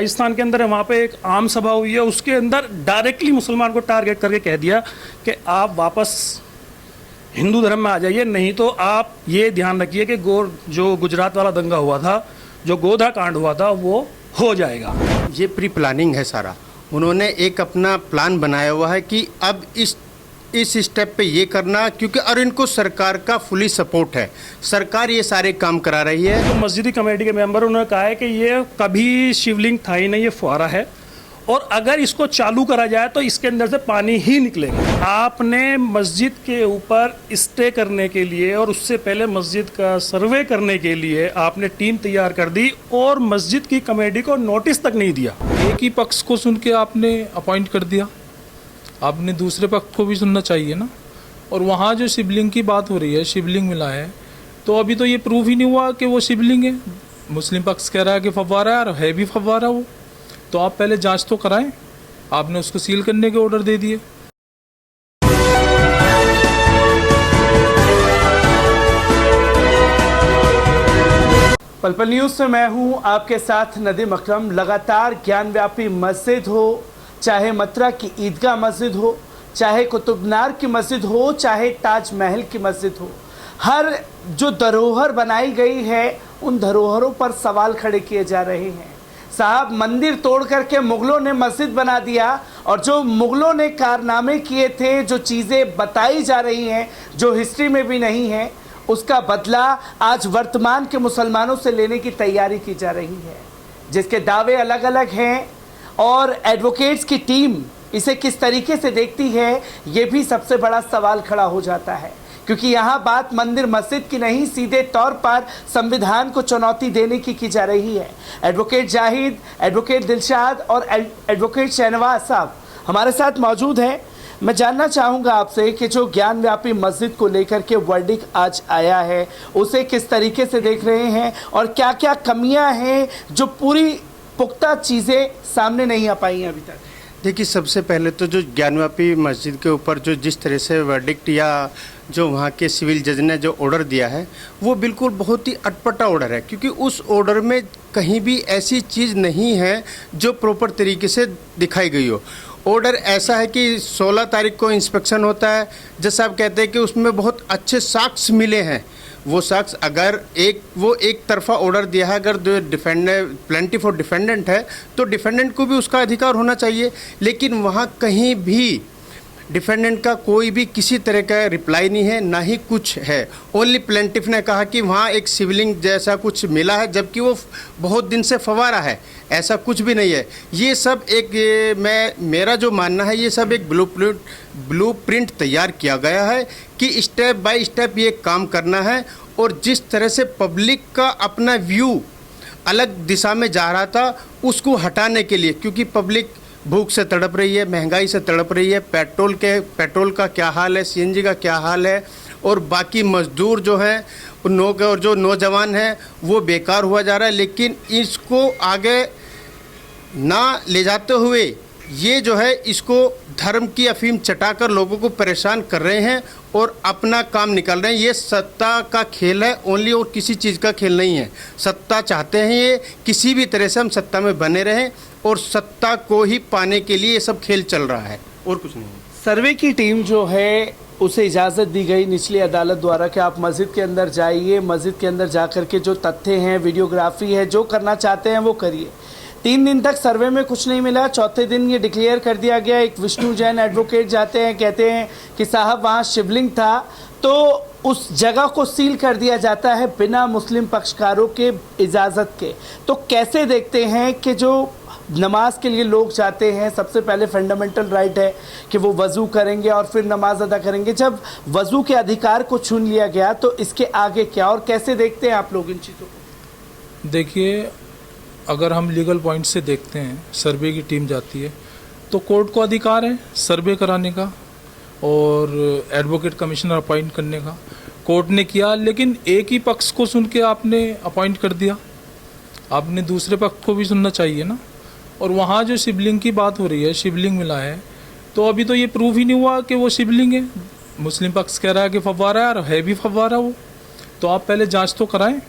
राजस्थान के अंदर है, वहाँ पे एक आम सभा हुई है, उसके अंदर डायरेक्टली मुसलमान को टारगेट करके कह दिया कि आप वापस हिंदू धर्म में आ जाइए, नहीं तो आप ये ध्यान रखिए कि जो गुजरात वाला दंगा हुआ था, जो गोधा कांड हुआ था, वो हो जाएगा। ये प्री प्लानिंग है सारा। उन्होंने एक अपना प्लान बनाया हुआ है कि अब इस स्टेप पे ये करना, क्योंकि और इनको सरकार का फुली सपोर्ट है, सरकार ये सारे काम करा रही है। तो मस्जिदी कमेटी के मेंबर उन्होंने कहा है कि ये कभी शिवलिंग था ही नहीं, ये फुहारा है, और अगर इसको चालू करा जाए तो इसके अंदर से पानी ही निकलेगा। आपने मस्जिद के ऊपर स्टे करने के लिए और उससे पहले मस्जिद का सर्वे करने के लिए आपने टीम तैयार कर दी और मस्जिद की कमेटी को नोटिस तक नहीं दिया। एक ही पक्ष को सुन के आपने अपॉइंट कर दिया, आपने दूसरे पक्ष को भी सुनना चाहिए ना। और वहाँ जो शिवलिंग की बात हो रही है, शिवलिंग मिला है, तो अभी तो ये प्रूव ही नहीं हुआ कि वो शिवलिंग है। मुस्लिम पक्ष कह रहा है कि फव्वारा है, और है भी फव्वारा वो। तो आप पहले जांच तो कराएं, आपने उसको सील करने के ऑर्डर दे दिए। पल न्यूज़ से मैं हूं आपके साथ नदीम अकरम। लगातार ज्ञानव्यापी मस्जिद हो, चाहे मथुरा की ईदगाह मस्जिद हो, चाहे कुतुबनार की मस्जिद हो, चाहे ताजमहल की मस्जिद हो, हर जो धरोहर बनाई गई है उन धरोहरों पर सवाल खड़े किए जा रहे हैं। साहब, मंदिर तोड़ करके मुगलों ने मस्जिद बना दिया, और जो मुगलों ने कारनामे किए थे, जो चीज़ें बताई जा रही हैं जो हिस्ट्री में भी नहीं है, उसका बदला आज वर्तमान के मुसलमानों से लेने की तैयारी की जा रही है, जिसके दावे अलग अलग हैं। और एडवोकेट्स की टीम इसे किस तरीके से देखती है, ये भी सबसे बड़ा सवाल खड़ा हो जाता है, क्योंकि यहाँ बात मंदिर मस्जिद की नहीं, सीधे तौर पर संविधान को चुनौती देने की जा रही है। एडवोकेट जाहिद, एडवोकेट दिलशाद और एडवोकेट शहनवाज साहब हमारे साथ मौजूद हैं। मैं जानना चाहूँगा आपसे कि जो ज्ञानव्यापी मस्जिद को लेकर के वर्डिक्ट आज आया है, उसे किस तरीके से देख रहे हैं, और क्या क्या कमियां हैं जो पूरी पुख्ता चीज़ें सामने नहीं आ पाई हैं अभी तक। देखिए, सबसे पहले तो जो ज्ञानव्यापी मस्जिद के ऊपर जो जिस तरह से वर्डिक्ट या जो वहाँ के सिविल जज ने जो ऑर्डर दिया है, वो बिल्कुल बहुत ही अटपटा ऑर्डर है, क्योंकि उस ऑर्डर में कहीं भी ऐसी चीज़ नहीं है जो प्रॉपर तरीके से दिखाई गई हो। ऑर्डर ऐसा है कि 16 तारीख को इंस्पेक्शन होता है, जज साहब कहते हैं कि उसमें बहुत अच्छे साक्ष्य मिले हैं। वो साक्ष्य अगर एक तरफा ऑर्डर दिया है, अगर जो डिफेंडेंट प्लेंटिफ और डिफेंडेंट है, तो डिफेंडेंट को भी उसका अधिकार होना चाहिए। लेकिन वहाँ कहीं भी डिफेंडेंट का कोई भी किसी तरह का रिप्लाई नहीं है, ना ही कुछ है। ओनली प्लेंटिफ ने कहा कि वहाँ एक सिविलिंग जैसा कुछ मिला है, जबकि वो बहुत दिन से फवारा है, ऐसा कुछ भी नहीं है। ये सब मेरा जो मानना है, ये सब एक ब्लूप्रिंट तैयार किया गया है कि स्टेप बाय स्टेप ये काम करना है। और जिस तरह से पब्लिक का अपना व्यू अलग दिशा में जा रहा था, उसको हटाने के लिए, क्योंकि पब्लिक भूख से तड़प रही है, महंगाई से तड़प रही है, पेट्रोल का क्या हाल है, सीएनजी का क्या हाल है, और बाकी मजदूर जो हैं और जो नौजवान हैं वो बेकार हुआ जा रहा है। लेकिन इसको आगे ना ले जाते हुए ये जो है इसको धर्म की अफीम चटाकर लोगों को परेशान कर रहे हैं और अपना काम निकाल रहे हैं। ये सत्ता का खेल है ओनली, और किसी चीज़ का खेल नहीं है। सत्ता चाहते हैं ये किसी भी तरह से हम सत्ता में बने रहें, और सत्ता को ही पाने के लिए ये सब खेल चल रहा है, और कुछ नहीं। सर्वे की टीम जो है उसे इजाज़त दी गई निचली अदालत द्वारा कि आप मस्जिद के अंदर जाइए, मस्जिद के अंदर जा कर के जो तथ्य हैं, वीडियोग्राफी है, जो करना चाहते हैं वो करिए। 3 दिन तक सर्वे में कुछ नहीं मिला। चौथे दिन ये डिक्लेयर कर दिया गया। एक विष्णु जैन एडवोकेट जाते हैं, कहते हैं कि साहब वहाँ शिवलिंग था, तो उस जगह को सील कर दिया जाता है बिना मुस्लिम पक्षकारों के इजाज़त के। तो कैसे देखते हैं कि जो नमाज के लिए लोग जाते हैं, सबसे पहले फंडामेंटल राइट है कि वो वज़ू करेंगे और फिर नमाज अदा करेंगे। जब वज़ू के अधिकार को छीन लिया गया तो इसके आगे क्या, और कैसे देखते हैं आप लोग इन चीज़ों को? देखिए, अगर हम लीगल पॉइंट से देखते हैं, सर्वे की टीम जाती है तो कोर्ट को अधिकार है सर्वे कराने का और एडवोकेट कमिश्नर अपॉइंट करने का। कोर्ट ने किया, लेकिन एक ही पक्ष को सुन के आपने अपॉइंट कर दिया, आपने दूसरे पक्ष को भी सुनना चाहिए ना। और वहाँ जो शिवलिंग की बात हो रही है, शिवलिंग मिला है, तो अभी तो ये प्रूव ही नहीं हुआ कि वो शिवलिंग है। मुस्लिम पक्ष कह रहा है कि फव्वारा है, और है भी फव्वारा वो। तो आप पहले जांच तो कराएं,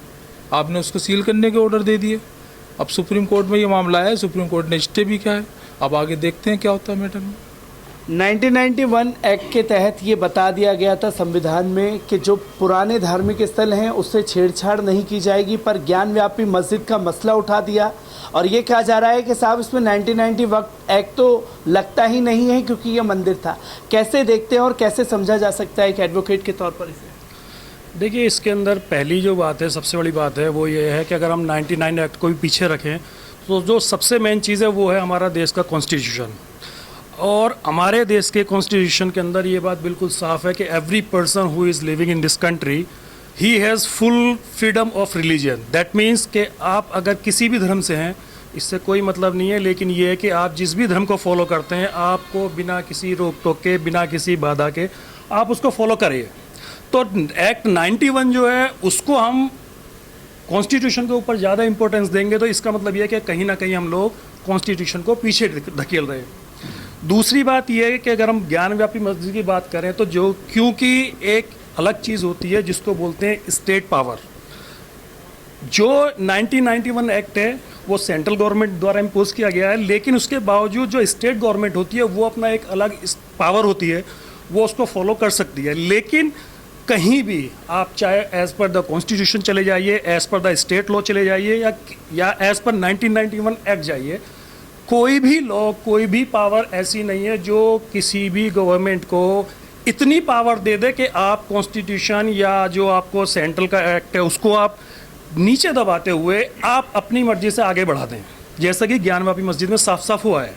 आपने उसको सील करने के ऑर्डर दे दिए। अब सुप्रीम कोर्ट में ये मामला है, सुप्रीम कोर्ट ने स्टे भी किया है, अब आगे देखते हैं क्या होता है मैटर में। 1991 एक्ट के तहत ये बता दिया गया था संविधान में कि जो पुराने धार्मिक स्थल हैं उससे छेड़छाड़ नहीं की जाएगी, पर ज्ञानव्यापी मस्जिद का मसला उठा दिया और ये कहा जा रहा है कि साहब इसमें 1990 एक्ट तो लगता ही नहीं है क्योंकि ये मंदिर था। कैसे देखते हैं और कैसे समझा जा सकता है एक एडवोकेट के तौर पर इसे? देखिए, इसके अंदर पहली जो बात है, सबसे बड़ी बात है वो ये है कि अगर हम 99 एक्ट को भी पीछे रखें तो जो सबसे मेन चीज़ है वो है हमारा देश का कॉन्स्टिट्यूशन। और हमारे देश के कॉन्स्टिट्यूशन के अंदर ये बात बिल्कुल साफ़ है कि every person who is living in this country he has full freedom of religion. That means कि आप अगर किसी भी धर्म से हैं, इससे कोई मतलब नहीं है, लेकिन ये है कि आप जिस भी धर्म को फॉलो करते हैं आपको बिना किसी रोक टोक के, बिना किसी बाधा के आप उसको फॉलो करिए। तो एक्ट 91 जो है उसको हम कॉन्स्टिट्यूशन के ऊपर ज़्यादा इंपॉर्टेंस देंगे तो इसका मतलब ये है कि कहीं ना कहीं हम लोग कॉन्स्टिट्यूशन को पीछे धकेल रहे हैं। दूसरी बात यह है कि अगर हम ज्ञानव्यापी मस्जिद की बात करें तो जो, क्योंकि एक अलग चीज़ होती है जिसको बोलते हैं स्टेट पावर। जो 1991 एक्ट है वो सेंट्रल गवर्नमेंट द्वारा इम्पोज किया गया है, लेकिन उसके बावजूद जो स्टेट गवर्नमेंट होती है वो अपना एक अलग पावर होती है, वो उसको फॉलो कर सकती है। लेकिन कहीं भी आप चाहे एज़ पर द कॉन्स्टिट्यूशन चले जाइए, as per the state law चले जाइए या एज़ पर 1991 एक्ट जाइए, कोई भी लॉ, कोई भी पावर ऐसी नहीं है जो किसी भी गवर्नमेंट को इतनी पावर दे दे कि आप कॉन्स्टिट्यूशन या जो आपको सेंट्रल का एक्ट है उसको आप नीचे दबाते हुए आप अपनी मर्जी से आगे बढ़ा दें, जैसा कि ज्ञानव्यापी मस्जिद में साफ साफ हुआ है।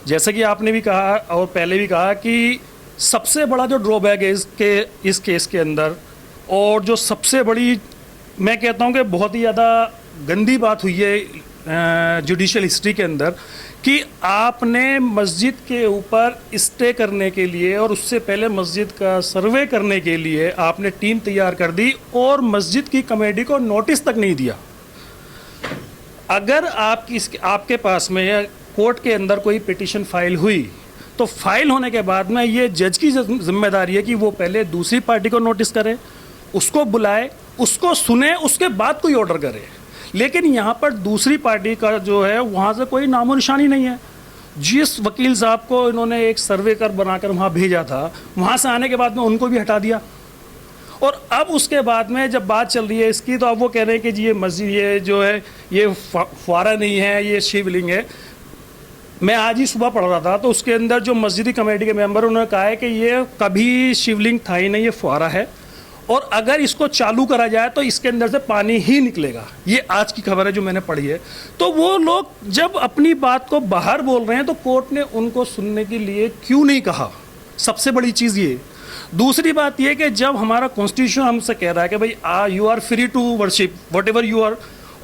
जैसा कि आपने भी कहा और पहले भी कहा कि सबसे बड़ा जो ड्रॉबैक है इस केस के अंदर, और जो सबसे बड़ी मैं कहता हूँ कि बहुत ही ज़्यादा गंदी बात हुई है जुडिशल हिस्ट्री के अंदर, कि आपने मस्जिद के ऊपर स्टे करने के लिए और उससे पहले मस्जिद का सर्वे करने के लिए आपने टीम तैयार कर दी और मस्जिद की कमेटी को नोटिस तक नहीं दिया। अगर आपके पास में कोर्ट के अंदर कोई पिटीशन फाइल हुई तो फाइल होने के बाद में ये जज की जिम्मेदारी है कि वो पहले दूसरी पार्टी को नोटिस करे, उसको बुलाए, उसको सुने, उसके बाद कोई ऑर्डर करे। लेकिन यहाँ पर दूसरी पार्टी का जो है वहाँ से कोई नामो निशानी नहीं है। जिस वकील साहब को इन्होंने एक सर्वे कर बनाकर वहाँ भेजा था, वहाँ से आने के बाद में उनको भी हटा दिया। और अब उसके बाद में जब बात चल रही है इसकी, तो अब वो कह रहे हैं कि जी ये मस्जिद, ये जो है ये फुआरा नहीं है, ये शिवलिंग है। मैं आज ही सुबह पढ़ रहा था तो उसके अंदर जो मस्जिदी कमेटी के मेंबर उन्होंने कहा है कि ये कभी शिवलिंग था ही नहीं, ये फुआरा है और अगर इसको चालू करा जाए तो इसके अंदर से पानी ही निकलेगा। ये आज की खबर है जो मैंने पढ़ी है। तो वो लोग जब अपनी बात को बाहर बोल रहे हैं तो कोर्ट ने उनको सुनने के लिए क्यों नहीं कहा? सबसे बड़ी चीज़ ये। दूसरी बात ये कि जब हमारा कॉन्स्टिट्यूशन हमसे कह रहा है कि भाई you are free to worship whatever you are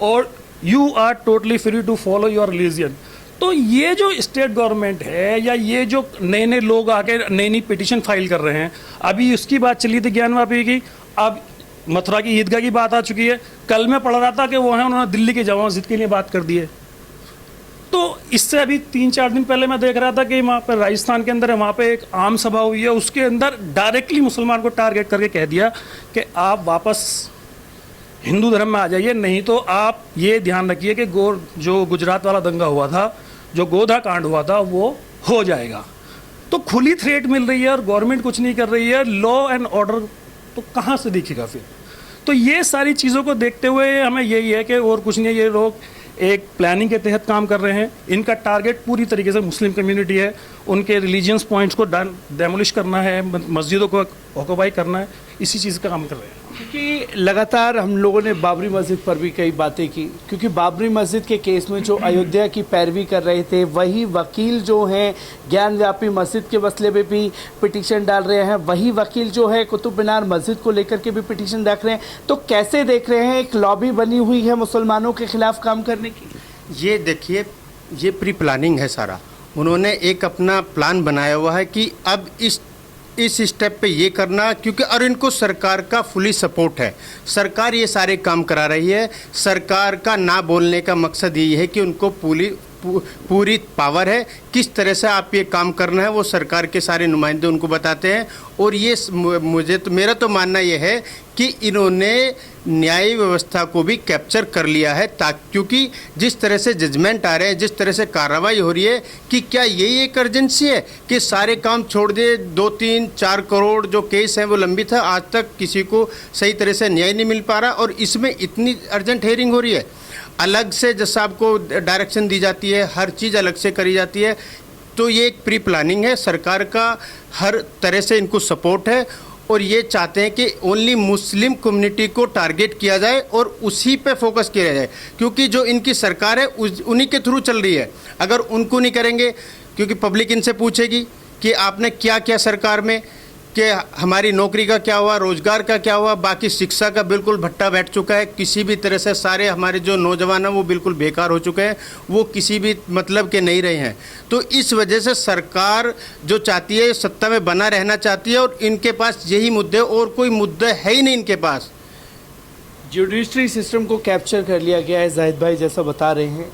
और you are totally free to follow your religion, तो ये जो स्टेट गवर्नमेंट है या ये जो नए नए लोग आके नई नई पिटीशन फाइल कर रहे हैं, अभी उसकी बात चली थी ज्ञानव्यापी की, अब मथुरा की ईदगाह की बात आ चुकी है। कल मैं पढ़ रहा था कि वो है उन्होंने दिल्ली की जामा मस्जिद के लिए बात कर दी है। तो इससे अभी 3-4 दिन पहले मैं देख रहा था कि वहाँ पर राजस्थान के अंदर है, वहाँ पे एक आम सभा हुई है, उसके अंदर डायरेक्टली मुसलमान को टारगेट करके कह दिया कि आप वापस हिंदू धर्म में आ जाइए, नहीं तो आप ये ध्यान रखिए कि जो गुजरात वाला दंगा हुआ था, जो गोधा कांड हुआ था, वो हो जाएगा। तो खुली थ्रेट मिल रही है और गवर्नमेंट कुछ नहीं कर रही है। लॉ एंड ऑर्डर तो कहाँ से दिखेगा फिर? तो ये सारी चीज़ों को देखते हुए हमें यही है कि और कुछ नहीं, ये लोग एक प्लानिंग के तहत काम कर रहे हैं। इनका टारगेट पूरी तरीके से मुस्लिम कम्युनिटी है, उनके रिलीजियस पॉइंट्स को डेमोलिश करना है, मस्जिदों को ऑक्यूपाई करना है, इसी चीज़ का काम कर रहे हैं। क्योंकि लगातार हम लोगों ने बाबरी मस्जिद पर भी कई बातें की, क्योंकि बाबरी मस्जिद के केस में जो अयोध्या की पैरवी कर रहे थे वही वकील जो हैं ज्ञानव्यापी मस्जिद के मसले में भी पिटीशन डाल रहे हैं, वही वकील जो है कुतुब मीनार मस्जिद को लेकर के भी पिटीशन रख रहे हैं। तो कैसे देख रहे हैं, एक लॉबी बनी हुई है मुसलमानों के खिलाफ काम करने की? ये देखिए, ये प्री प्लानिंग है सारा। उन्होंने एक अपना प्लान बनाया हुआ है कि अब इस स्टेप पे ये करना, क्योंकि और इनको सरकार का फुली सपोर्ट है। सरकार ये सारे काम करा रही है। सरकार का ना बोलने का मकसद यही है कि उनको पूरी पावर है, किस तरह से आप ये काम करना है वो सरकार के सारे नुमाइंदे उनको बताते हैं। और ये मेरा तो मानना ये है कि इन्होंने न्याय व्यवस्था को भी कैप्चर कर लिया है, क्योंकि जिस तरह से जजमेंट आ रहे हैं, जिस तरह से कार्रवाई हो रही है, कि क्या यही एक अर्जेंसी है कि सारे काम छोड़ दे, 2-3-4 करोड़ जो केस हैं वो लंबित है, आज तक किसी को सही तरह से न्याय नहीं मिल पा रहा, और इसमें इतनी अर्जेंट हेयरिंग हो रही है, अलग से जज साहब को डायरेक्शन दी जाती है, हर चीज़ अलग से करी जाती है। तो ये एक प्री प्लानिंग है, सरकार का हर तरह से इनको सपोर्ट है, और ये चाहते हैं कि ओनली मुस्लिम कम्युनिटी को टारगेट किया जाए और उसी पे फोकस किया जाए, क्योंकि जो इनकी सरकार है उन्हीं के थ्रू चल रही है। अगर उनको नहीं करेंगे, क्योंकि पब्लिक इनसे पूछेगी कि आपने क्या किया सरकार में, कि हमारी नौकरी का क्या हुआ, रोजगार का क्या हुआ, बाकी शिक्षा का बिल्कुल भट्टा बैठ चुका है, किसी भी तरह से सारे हमारे जो नौजवान हैं वो बिल्कुल बेकार हो चुके हैं, वो किसी भी मतलब के नहीं रहे हैं। तो इस वजह से सरकार जो चाहती है सत्ता में बना रहना चाहती है, और इनके पास यही मुद्दे, और कोई मुद्दे है ही नहीं इनके पास। जुडिशरी सिस्टम को कैप्चर कर लिया गया है, जाहिद भाई जैसा बता रहे हैं।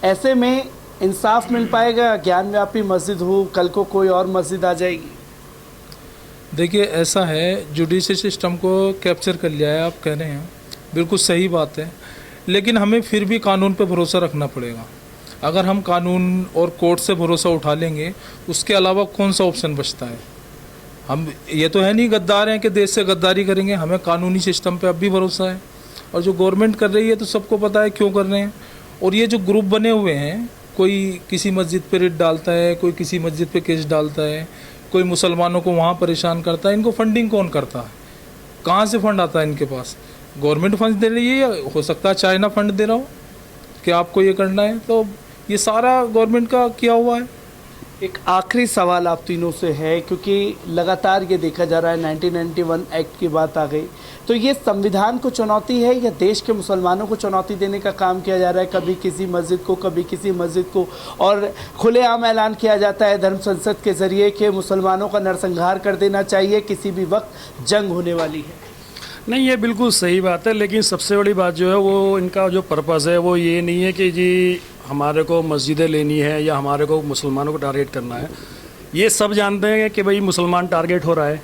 ऐसे में इंसाफ मिल पाएगा? ज्ञानव्यापी मस्जिद हो, कल को कोई और मस्जिद आ जाएगी। देखिए, ऐसा है, जुडिशरी सिस्टम को कैप्चर कर लिया है आप कह रहे हैं, बिल्कुल सही बात है, लेकिन हमें फिर भी कानून पे भरोसा रखना पड़ेगा। अगर हम कानून और कोर्ट से भरोसा उठा लेंगे, उसके अलावा कौन सा ऑप्शन बचता है? हम ये तो है नहीं गद्दार हैं कि देश से गद्दारी करेंगे, हमें कानूनी सिस्टम पे अब भी भरोसा है। और जो गवर्नमेंट कर रही है तो सबको पता है क्यों कर रहे हैं। और ये जो ग्रुप बने हुए हैं, कोई किसी मस्जिद पे रिट डालता है, कोई किसी मस्जिद पे केस डालता है, कोई मुसलमानों को वहाँ परेशान करता है, इनको फंडिंग कौन करता है? कहाँ से फंड आता है इनके पास? गवर्नमेंट फंड दे रही है, या हो सकता है चाइना फंड दे रहा हो कि आपको ये करना है। तो ये सारा गवर्नमेंट का किया हुआ है। एक आखिरी सवाल आप तीनों से है, क्योंकि लगातार ये देखा जा रहा है 1991 एक्ट की बात आ गई, तो ये संविधान को चुनौती है या देश के मुसलमानों को चुनौती देने का काम किया जा रहा है? कभी किसी मस्जिद को, कभी किसी मस्जिद को, और खुलेआम ऐलान किया जाता है धर्म संसद के ज़रिए कि मुसलमानों का नरसंहार कर देना चाहिए, किसी भी वक्त जंग होने वाली है। नहीं, ये बिल्कुल सही बात है, लेकिन सबसे बड़ी बात जो है वो इनका जो पर्पज़ है वो ये नहीं है कि जी हमारे को मस्जिदें लेनी है या हमारे को मुसलमानों को टारगेट करना है। ये सब जानते हैं कि भाई मुसलमान टारगेट हो रहा है,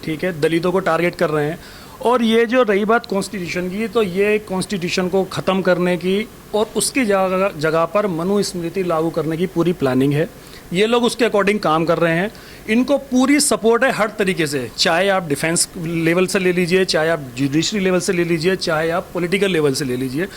ठीक है, दलितों को टारगेट कर रहे हैं। और ये जो रही बात कॉन्स्टिट्यूशन की, तो ये कॉन्स्टिट्यूशन को ख़त्म करने की और उसकी जगह पर मनुस्मृति लागू करने की पूरी प्लानिंग है। ये लोग उसके अकॉर्डिंग काम कर रहे हैं, इनको पूरी सपोर्ट है हर तरीके से, चाहे आप डिफेंस लेवल से ले लीजिए, चाहे आप जुडिशरी लेवल से ले लीजिए, चाहे आप पॉलिटिकल लेवल से ले लीजिए।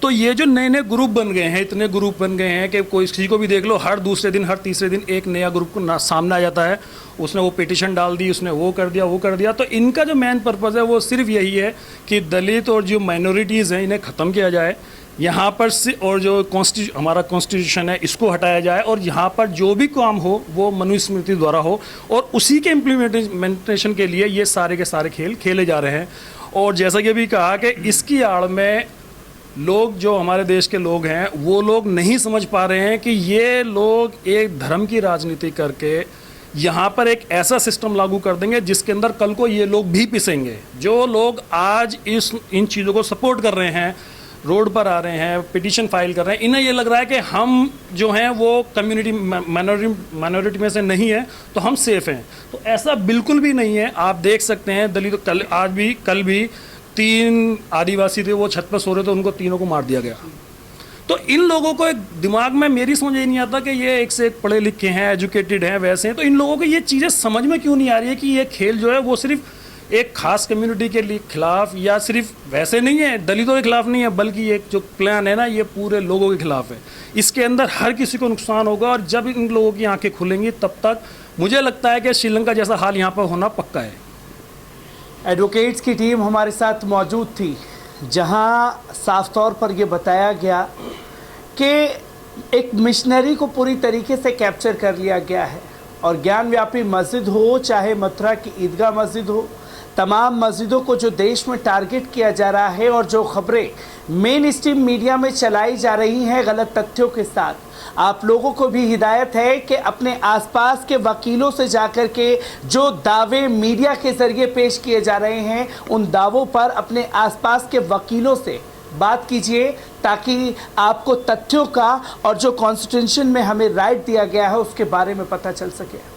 तो ये जो नए नए ग्रुप बन गए हैं, इतने ग्रुप बन गए हैं कि कोई किसी को भी देख लो, हर दूसरे दिन, हर तीसरे दिन एक नया ग्रुप को सामने आ जाता है, उसने वो पिटिशन डाल दी, उसने वो कर दिया। तो इनका जो मेन पर्पज़ है वो सिर्फ यही है कि दलित और जो माइनॉरिटीज़ हैं इन्हें ख़त्म किया जाए यहाँ पर से, और जो हमारा कॉन्स्टिट्यूशन है इसको हटाया जाए, और यहाँ पर जो भी काम हो वो मनुस्मृति द्वारा हो, और उसी के इम्प्लीमेंटेशन के लिए ये सारे के सारे खेल खेले जा रहे हैं। और जैसा कि अभी कहा कि इसकी आड़ में लोग, जो हमारे देश के लोग हैं, वो लोग नहीं समझ पा रहे हैं कि ये लोग एक धर्म की राजनीति करके यहाँ पर एक ऐसा सिस्टम लागू कर देंगे जिसके अंदर कल को ये लोग भी पिसेंगे। जो लोग आज इन चीज़ों को सपोर्ट कर रहे हैं, रोड पर आ रहे हैं, पिटीशन फाइल कर रहे हैं, इन्हें ये लग रहा है कि हम जो हैं वो कम्युनिटी माइनॉरिटी में से नहीं है तो हम सेफ़ हैं। तो ऐसा बिल्कुल भी नहीं है। आप देख सकते हैं दलित, कल भी 3 आदिवासी थे, वो छत पर सो रहे थे, उनको तीनों को मार दिया गया। तो इन लोगों को एक दिमाग में, मेरी समझ ये नहीं आता कि ये एक से एक पढ़े लिखे हैं, एजुकेटेड हैं, वैसे हैं, तो इन लोगों को ये चीज़ें समझ में क्यों नहीं आ रही है कि ये खेल जो है वो सिर्फ एक खास कम्युनिटी के लिए खिलाफ, या सिर्फ वैसे नहीं है, दलितों के खिलाफ नहीं है, बल्कि एक जो प्लान है ना, ये पूरे लोगों के खिलाफ है। इसके अंदर हर किसी को नुकसान होगा, और जब इन लोगों की आंखें खुलेंगी तब तक मुझे लगता है कि श्रीलंका जैसा हाल यहाँ पर होना पक्का है। एडवोकेट्स की टीम हमारे साथ मौजूद थी, जहां साफ तौर पर यह बताया गया कि एक मिशनरी को पूरी तरीके से कैप्चर कर लिया गया है, और ज्ञानव्यापी मस्जिद हो, चाहे मथुरा की ईदगाह मस्जिद हो, तमाम मस्जिदों को जो देश में टारगेट किया जा रहा है, और जो खबरें मेन स्ट्रीम मीडिया में चलाई जा रही हैं गलत तथ्यों के साथ, आप लोगों को भी हिदायत है कि अपने आसपास के वकीलों से जाकर के जो दावे मीडिया के ज़रिए पेश किए जा रहे हैं, उन दावों पर अपने आसपास के वकीलों से बात कीजिए, ताकि आपको तथ्यों का और जो कॉन्स्टिट्यूशन में हमें राइट दिया गया है उसके बारे में पता चल सके।